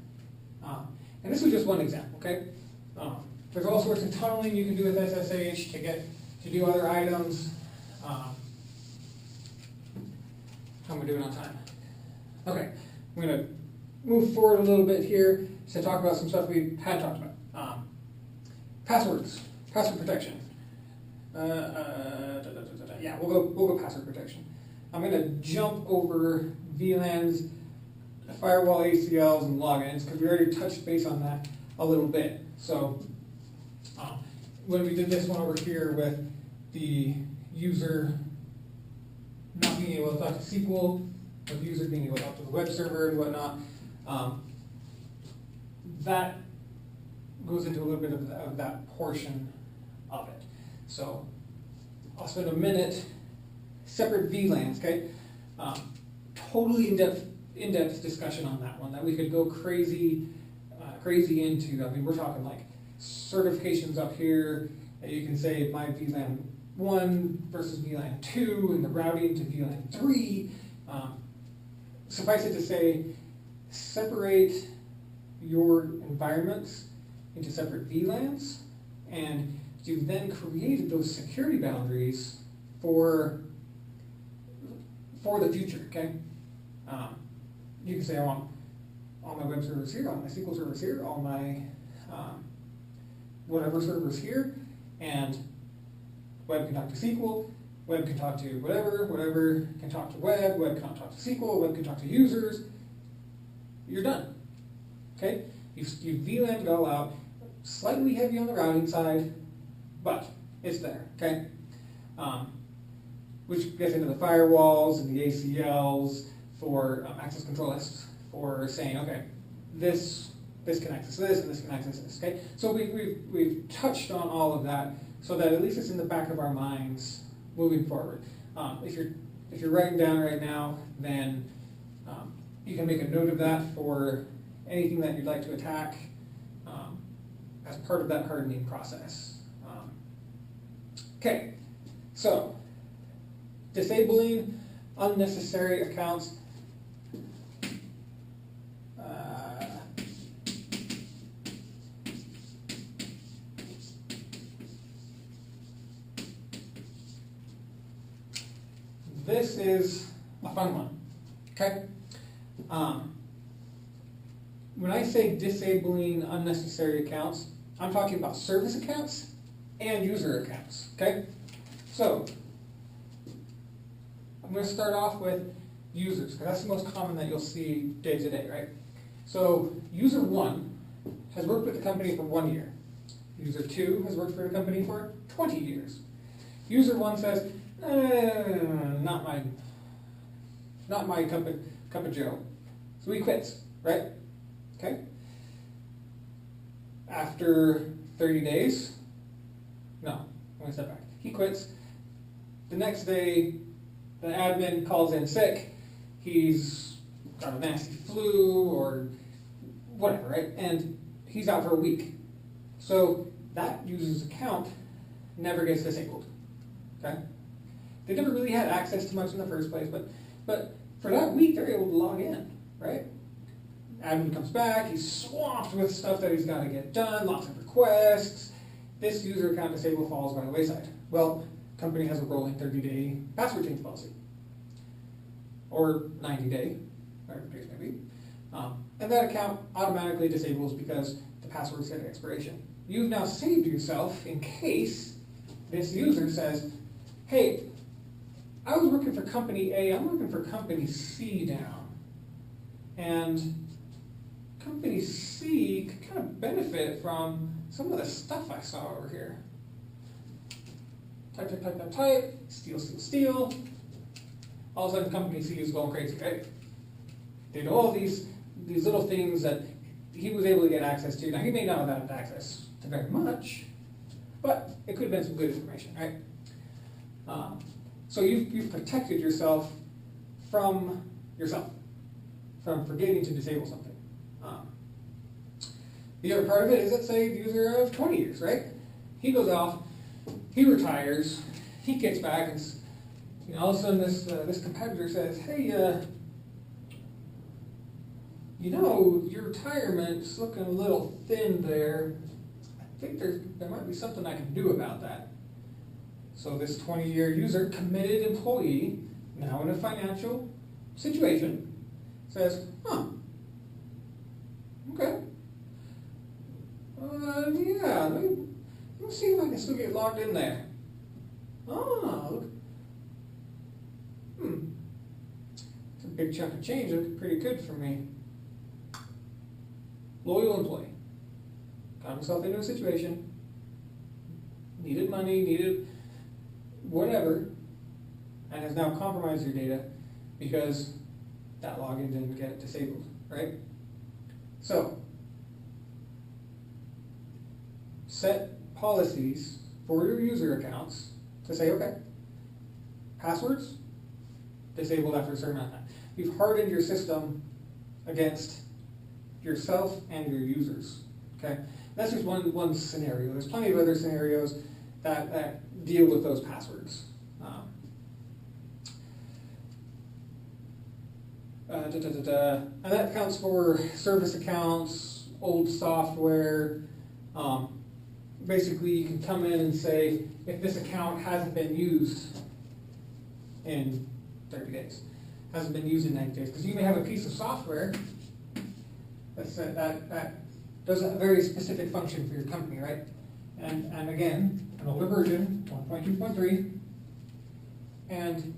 [SPEAKER 1] And this was just one example, okay? There's all sorts of tunneling you can do with SSH to do other items. How am I doing on time? Okay, I'm going to move forward a little bit here to talk about some stuff we had talked about. Passwords, password protection. Yeah, we'll go password protection. I'm going to jump over VLANs, firewall ACLs, and logins because we already touched base on that a little bit. So when we did this one over here with the user not being able to talk to SQL, with the user being able to talk to the web server and whatnot, that goes into a little bit of that portion of it. So I'll spend a minute, separate VLANs, okay? Totally in-depth discussion on that one that we could go crazy into. I mean, we're talking like certifications up here that you can say my VLAN 1 versus VLAN 2 and the routing to VLAN 3. Suffice it to say, separate your environments into separate VLANs, and you've then created those security boundaries for the future, okay? You can say I want all my web servers here, all my SQL servers here, all my whatever servers here, and web can talk to SQL, web can talk to whatever can talk to web can talk to SQL, web can talk to users. You're done, okay? You've VLAN'd it all out, slightly heavy on the routing side, but it's there, okay? Which gets into the firewalls and the ACLs for access control lists for saying, okay, this connects to this and this connects to this, okay? So we've touched on all of that so that at least it's in the back of our minds moving forward. If you're writing down right now, then you can make a note of that for anything that you'd like to attack as part of that hardening process. Okay, so disabling unnecessary accounts. This is a fun one, okay? When I say disabling unnecessary accounts, I'm talking about service accounts and user accounts, okay? So, I'm going to start off with users, because that's the most common that you'll see day to day, right? So, user 1 has worked with the company for 1 year. User 2 has worked for the company for 20 years. User 1 says, not my cup of Joe. So he quits, right? Okay. After 30 days, no, I'm going to step back. He quits. The next day, the admin calls in sick. He's got a nasty flu or whatever, right? And he's out for a week. So that user's account never gets disabled, okay? They never really had access to much in the first place, but for that week, they're able to log in, right? Admin comes back, he's swamped with stuff that he's got to get done, lots of requests. This user account disable falls by the wayside. Well, company has a rolling 30-day password change policy, or 90-day, whatever the case may be. And that account automatically disables because the password's hit expiration. You've now saved yourself in case this user says, hey, I was working for company A, I'm working for company C now. And company C could kind of benefit from some of the stuff I saw over here. Type, steal. All of a sudden company C is going crazy, right? They know all these little things that he was able to get access to. Now he may not have had access to very much, but it could have been some good information, right? So you've protected yourself from forgetting to disable something. The other part of it is, let's say, the user of 20 years, right? He goes off, he retires, he gets back, and all of a sudden this competitor says, hey, your retirement's looking a little thin there. I think there might be something I can do about that. So this 20-year user, committed employee, now in a financial situation, says, okay. Yeah, let me see if I can still get logged in there. Look. It's a big chunk of change, looking pretty good for me. Loyal employee. Got himself into a situation, needed money, needed whatever, and has now compromised your data because that login didn't get disabled, right? So, set policies for your user accounts to say, okay, passwords disabled after a certain amount of time. You've hardened your system against yourself and your users, okay? That's just one scenario. There's plenty of other scenarios that deal with those passwords. And that counts for service accounts, old software. Basically, you can come in and say, if this account hasn't been used in 30 days, hasn't been used in 90 days, because you may have a piece of software that does a very specific function for your company, right? And again, an older version, 1.2.3, and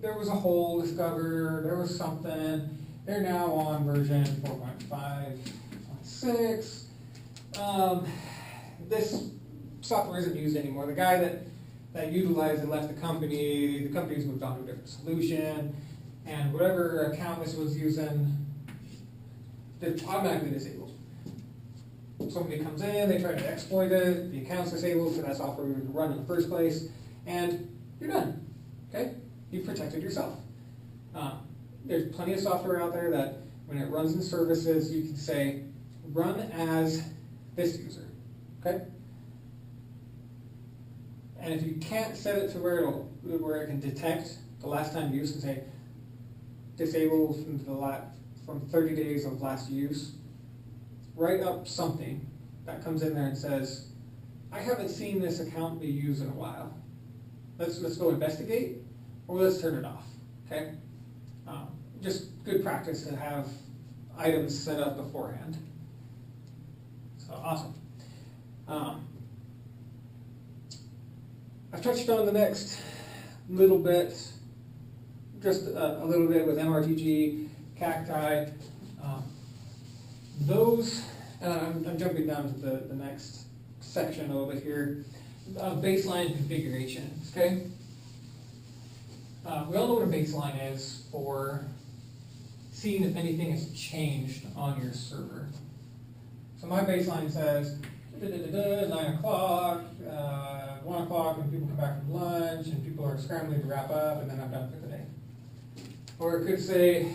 [SPEAKER 1] there was a hole discovered, there was something. They're now on version 4.5.6. This software isn't used anymore. The guy that utilized it left the company's moved on to a different solution, and whatever account this was using, they're automatically disabled. Somebody comes in, they try to exploit it, the account's disabled for that software we would run in the first place, and you're done. Okay? You've protected yourself. There's plenty of software out there that when it runs in services, you can say, run as this user. Okay? And if you can't set it to where it can detect the last time use and say, disable from 30 days of last use, write up something that comes in there and says, I haven't seen this account be used in a while. Let's go investigate, or let's turn it off. Okay? Just good practice to have items set up beforehand. So awesome. I've touched on the next little bit, just a little bit with MRTG, cacti. I'm jumping down to the next section a little bit here. Baseline configurations, okay? We all know what a baseline is for seeing if anything has changed on your server. So my baseline says 9 o'clock, 1 o'clock when people come back from lunch and people are scrambling to wrap up, and then I'm done for the day. Or it could say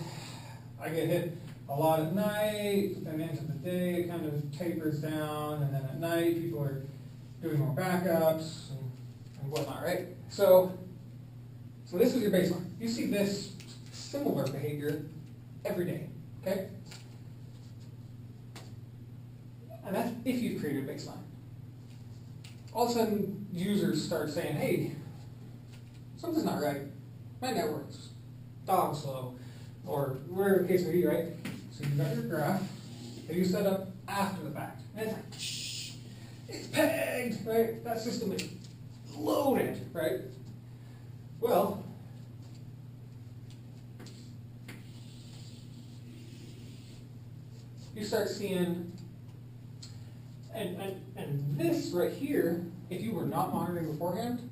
[SPEAKER 1] I get hit a lot at night, then into the day it kind of tapers down, and then at night people are doing more backups and whatnot, right? So this is your baseline. You see this similar behavior every day, okay? And that's if you've created a baseline. All of a sudden, users start saying, hey, something's not right. My network's dog slow, or whatever the case may be, right? So you've got your graph that you set up after the fact. And it's like, shh, it's pegged, right? That system is loaded, right? Well, you start seeing, and this right here, if you were not monitoring beforehand,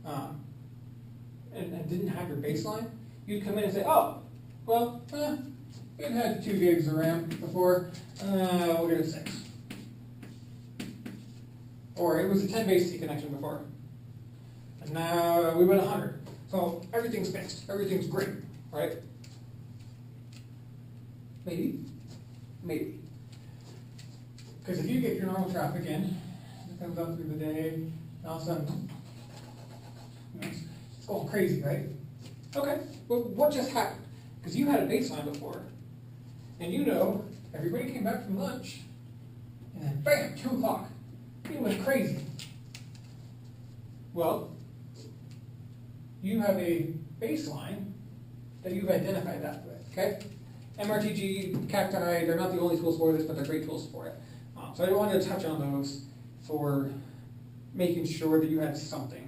[SPEAKER 1] and didn't have your baseline, you'd come in and say, oh, well, it had 2 gigs of RAM before, we'll get it 6. Or it was a 10 base T connection before, and now we went 100. So everything's fixed, everything's great, right? Maybe. Because if you get your normal traffic in, it comes up through the day, and all of a sudden, it's going crazy, right? Okay, well, what just happened? Because you had a baseline before, and you know everybody came back from lunch, and then bam, 2 o'clock, it went crazy. Well, you have a baseline that you've identified that with, okay? MRTG, cacti, they're not the only tools for this, but they're great tools for it. So I wanted to touch on those for making sure that you had something.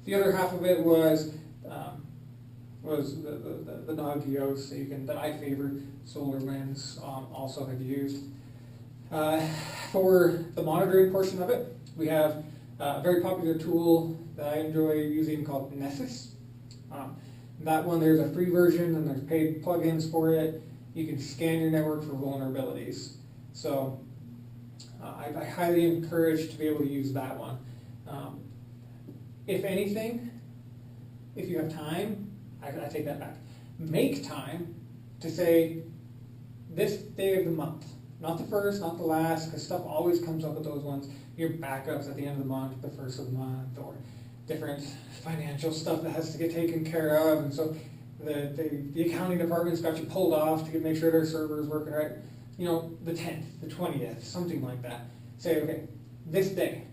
[SPEAKER 1] The other half of it was the non-DOs that I favor. SolarWinds also have used. For the monitoring portion of it, we have a very popular tool that I enjoy using called Nessus. That one, there's a free version and there's paid plugins for it. You can scan your network for vulnerabilities. So I highly encourage to be able to use that one. If anything, if you have time, I take that back. Make time to say this day of the month, not the first, not the last, because stuff always comes up with those ones. Your backups at the end of the month, the first of the month, or different financial stuff that has to get taken care of, and so the accounting department's got you pulled off to make sure their server is working right. You know, the 10th, the 20th, something like that. Say, okay, this day,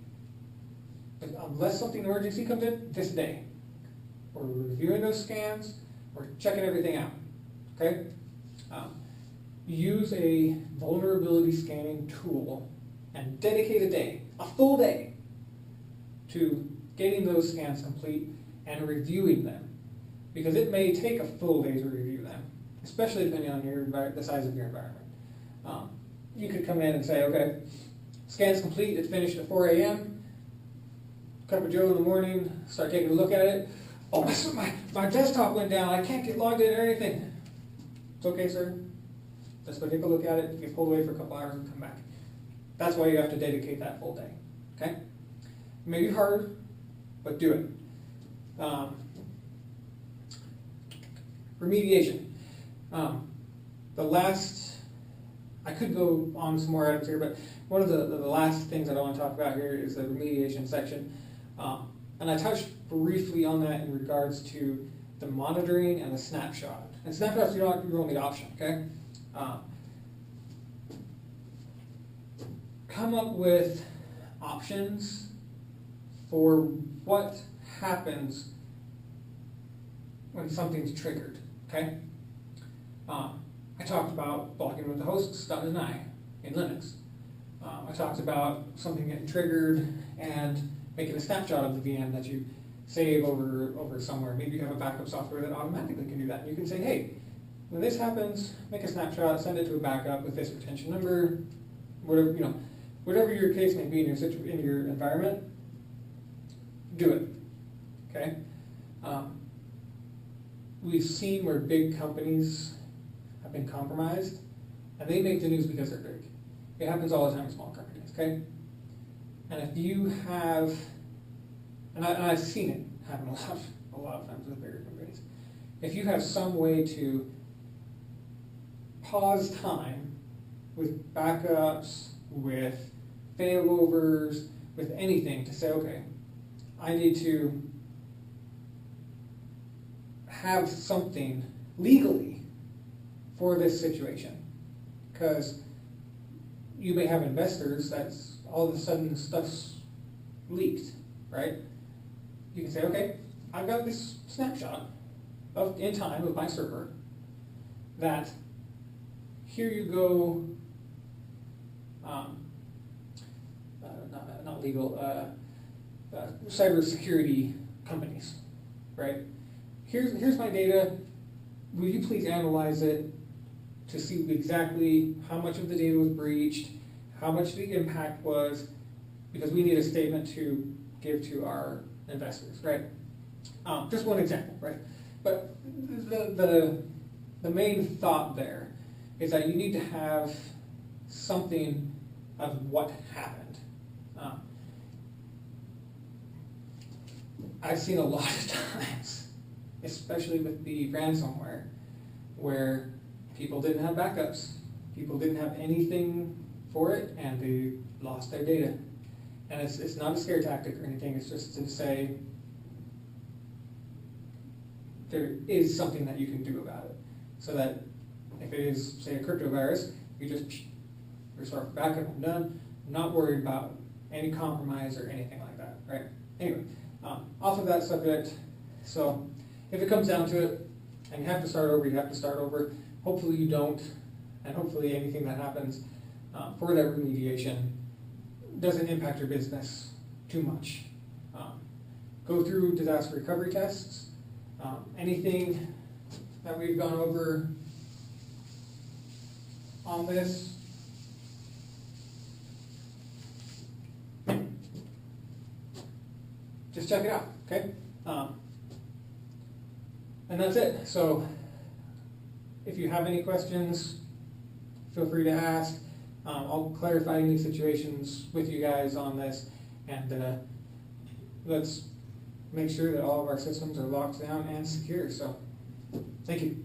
[SPEAKER 1] unless something emergency comes in, this day, we're reviewing those scans, we're checking everything out, okay? Use a vulnerability scanning tool and dedicate a day, a full day, to getting those scans complete and reviewing them. Because it may take a full day to review them, especially depending on the size of your environment. You could come in and say, okay, scan's complete, it's finished at 4 a.m., cup of Joe in the morning, start taking a look at it. Oh, my desktop went down, I can't get logged in or anything. It's okay, sir. Let's go take a look at it, get pulled away for a couple hours and come back. That's why you have to dedicate that full day. Okay? It may be hard, but do it. Remediation. I could go on some more items here, but one of the last things that I want to talk about here is the remediation section. And I touched briefly on that in regards to the monitoring and the snapshot. And snapshots, you don't need option, okay? Come up with options for what happens when something's triggered, okay? I talked about blocking with the hosts.deny in Linux. I talked about something getting triggered and making a snapshot of the VM that you save over somewhere. Maybe you have a backup software that automatically can do that. You can say, hey, when this happens, make a snapshot, send it to a backup with this retention number, whatever your case may be in your environment, do it. Okay. We've seen where big companies have been compromised, and they make the news because they're big. It happens all the time in small companies. Okay. And if you have, and I've seen it happen a lot of times with bigger companies, if you have some way to pause time with backups, with failovers, with anything to say, okay, I need to have something legally for this situation, because you may have investors that's all of a sudden stuff's leaked, right? You can say, okay, I've got this snapshot in time of my server that here you go, not legal, cybersecurity companies, right? Here's my data. Will you please analyze it to see exactly how much of the data was breached, how much the impact was, because we need a statement to give to our investors, right? Just one example, right? But the main thought there is that you need to have something of what happened. I've seen a lot of times, especially with the ransomware, where people didn't have backups, people didn't have anything for it, and they lost their data. And it's not a scare tactic or anything, it's just to say there is something that you can do about it. So that if it is, say, a crypto virus, you just restart backup and done, not worried about any compromise or anything like that, right? Anyway, off of that subject, so if it comes down to it, and you have to start over, you have to start over. Hopefully you don't, and hopefully anything that happens for that remediation doesn't impact your business too much. Go through disaster recovery tests. Anything that we've gone over on this, just check it out, okay? And that's it. So if you have any questions, feel free to ask. I'll clarify any situations with you guys on this, and let's make sure that all of our systems are locked down and secure. So thank you.